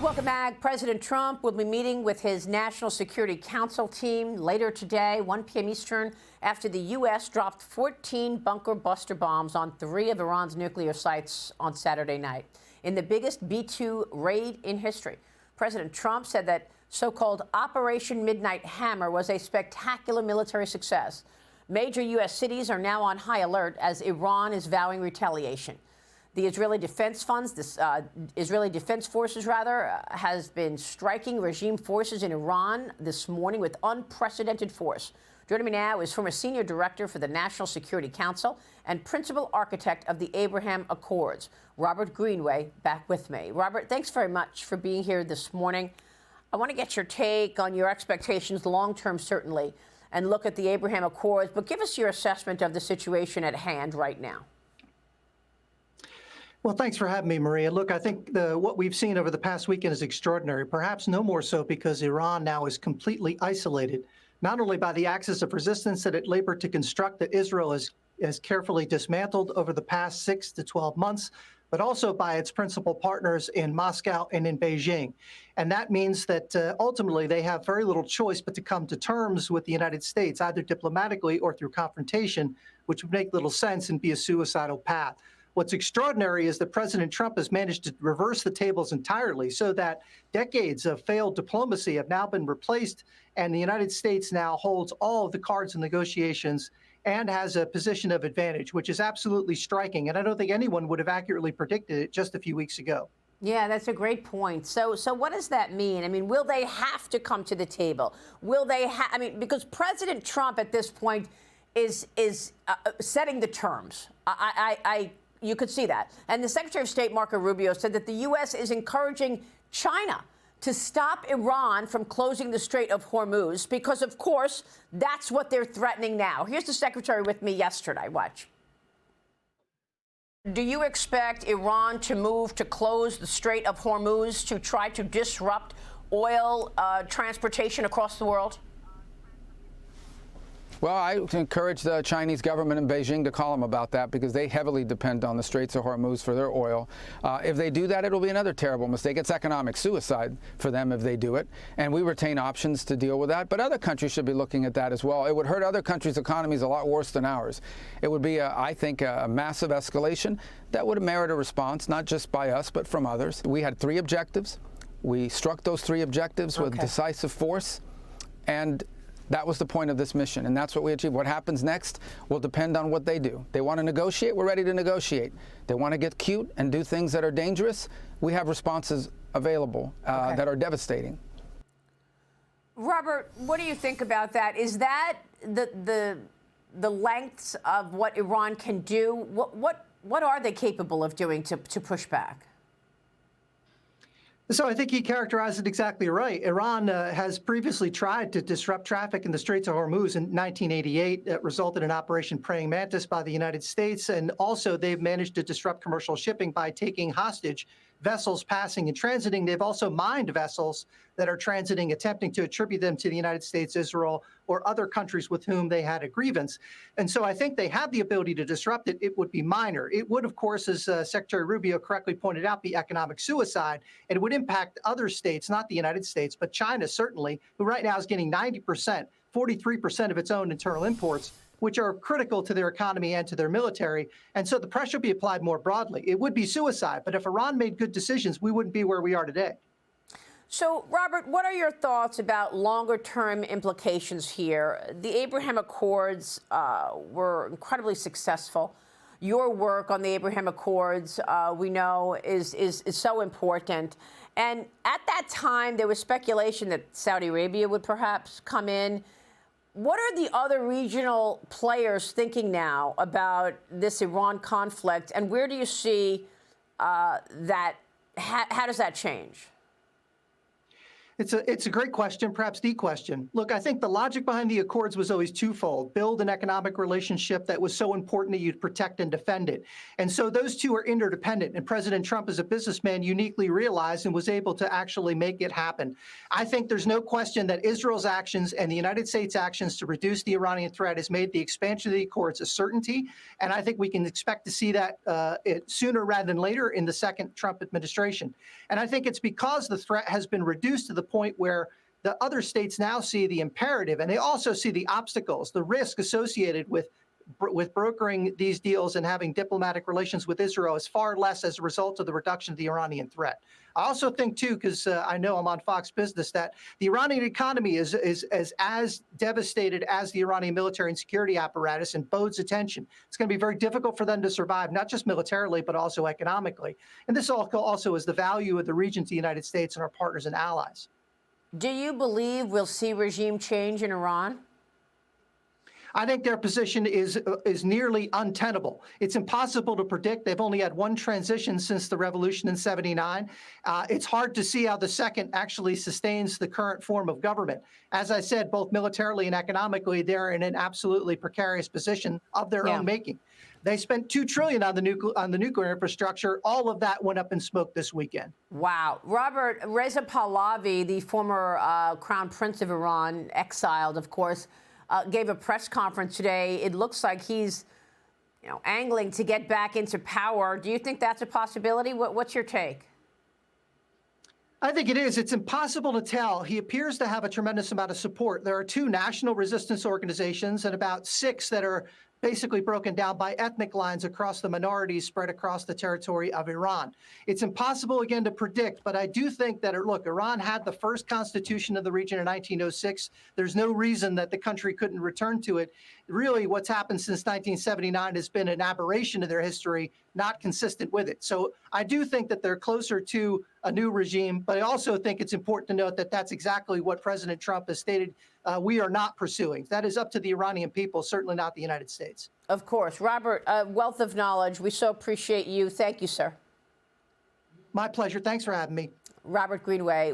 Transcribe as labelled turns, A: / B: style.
A: Welcome back. President Trump will be meeting with his National Security Council team later today, 1 p.m. Eastern, after the U.S. dropped 14 bunker buster bombs on 3 of Iran's nuclear sites on Saturday night, in the biggest B-2 raid in history. President Trump said that so-called Operation Midnight Hammer was a spectacular military success. Major U.S. cities are now on high alert as Iran is vowing retaliation. The Israeli Defense Forces, has been striking regime forces in Iran this morning with unprecedented force. Joining me now is former senior director for the National Security Council and principal architect of the Abraham Accords, Robert Greenway, back with me. Robert, thanks very much for being here this morning. I want to get your take on your expectations long-term, certainly, and look at the Abraham Accords, but give us your assessment of the situation at hand right now.
B: Well, thanks for having me, Maria. Look, I think what we've seen over the past weekend is extraordinary, perhaps no more so because Iran now is completely isolated, not only by the axis of resistance that it labored to construct that Israel has carefully dismantled over the past 6 to 12 months, but also by its principal partners in Moscow and in Beijing. And that means that ultimately they have very little choice but to come to terms with the United States, either diplomatically or through confrontation, which would make little sense and be a suicidal path. What's extraordinary is that President Trump has managed to reverse the tables entirely so that decades of failed diplomacy have now been replaced, and the United States now holds all of the cards in negotiations and has a position of advantage, which is absolutely striking. And I don't think anyone would have accurately predicted it just a few weeks ago.
A: Yeah, that's a great point. So what does that mean? I mean, will they have to come to the table? Will they because President Trump at this point is setting the terms. You could see that. And the Secretary of State, Marco Rubio, said that the U.S. is encouraging China to stop Iran from closing the Strait of Hormuz because, of course, that's what they're threatening now. Here's the Secretary with me yesterday. Watch. Do you expect Iran to move to close the Strait of Hormuz to try to disrupt oil transportation across the world?
C: Well, I encourage the Chinese government in Beijing to call them about that because they heavily depend on the Straits of Hormuz for their oil. If they do that, it'll be another terrible mistake. It's economic suicide for them if they do it. And we retain options to deal with that. But other countries should be looking at that as well. It would hurt other countries' economies a lot worse than ours. It would be, I think, a massive escalation that would merit a response, not just by us, but from others. We had 3 objectives. We struck those 3 objectives with decisive force. And that was the point of this mission, and that's what we achieved. What happens next will depend on what they do. They want to negotiate, we're ready to negotiate. They want to get cute and do things that are dangerous, we have responses available that are devastating.
A: Robert, what do you think about that? Is that the lengths of what Iran can do? What are they capable of doing to push back?
B: So I think he characterized it exactly right. Iran has previously tried to disrupt traffic in the Straits of Hormuz in 1988. That resulted in Operation Praying Mantis by the United States. And also they've managed to disrupt commercial shipping by taking hostage vessels passing and transiting. They've also mined vessels that are transiting, attempting to attribute them to the United States, Israel, or other countries with whom they had a grievance. And so I think they have the ability to disrupt it. It would be minor. It would, of course, as Secretary Rubio correctly pointed out, be economic suicide. And it would impact other states, not the United States, but China certainly, who right now is getting 90%, 43% of its own internal imports, which are critical to their economy and to their military. And so the pressure would be applied more broadly. It would be suicide. But if Iran made good decisions, we wouldn't be where we are today.
A: So, Robert, what are your thoughts about longer-term implications here? The Abraham Accords were incredibly successful. Your work on the Abraham Accords, we know, is so important. And at that time, there was speculation that Saudi Arabia would perhaps come in. What are the other regional players thinking now about this Iran conflict, and where do you see that? How does that change?
B: It's a great question, perhaps the question. Look, I think the logic behind the Accords was always twofold. Build an economic relationship that was so important that you'd protect and defend it. And so those two are interdependent. And President Trump, as a businessman, uniquely realized and was able to actually make it happen. I think there's no question that Israel's actions and the United States' actions to reduce the Iranian threat has made the expansion of the Accords a certainty. And I think we can expect to see that sooner rather than later in the second Trump administration. And I think it's because the threat has been reduced to the point where the other states now see the imperative, and they also see the obstacles, the risk associated with brokering these deals and having diplomatic relations with Israel is far less as a result of the reduction of the Iranian threat. I also think, too, because I know I'm on Fox Business, that the Iranian economy is as devastated as the Iranian military and security apparatus and bodes attention. It's going to be very difficult for them to survive, not just militarily, but also economically. And this also is the value of the region to the United States and our partners and allies.
A: Do you believe we'll see regime change in Iran?
B: I think their position is nearly untenable. It's impossible to predict. They've only had one transition since the revolution in '79. It's hard to see how the second actually sustains the current form of government. As I said, both militarily and economically, they're in an absolutely precarious position of their own making. They spent $2 trillion on the nuclear infrastructure. All of that went up in smoke this weekend. Wow.
A: Robert, Reza Pahlavi, the former Crown Prince of Iran, exiled, of course, gave a press conference today. It looks like he's, angling to get back into power. Do you think that's a possibility? What's your take?
B: I think it is. It's impossible to tell. He appears to have a tremendous amount of support. There are 2 national resistance organizations and about 6 that are basically broken down by ethnic lines across the minorities spread across the territory of Iran. It's impossible, again, to predict, but I do think that, look, Iran had the first constitution of the region in 1906. There's no reason that the country couldn't return to it. Really, what's happened since 1979 has been an aberration of their history, not consistent with it. So I do think that they're closer to a new regime, but I also think it's important to note that that's exactly what President Trump has stated we are not pursuing. That is up to the Iranian people, certainly not the United States.
A: Of course. Robert, a wealth of knowledge. We so appreciate you. Thank you, sir.
B: My pleasure. Thanks for having me.
A: Robert Greenway.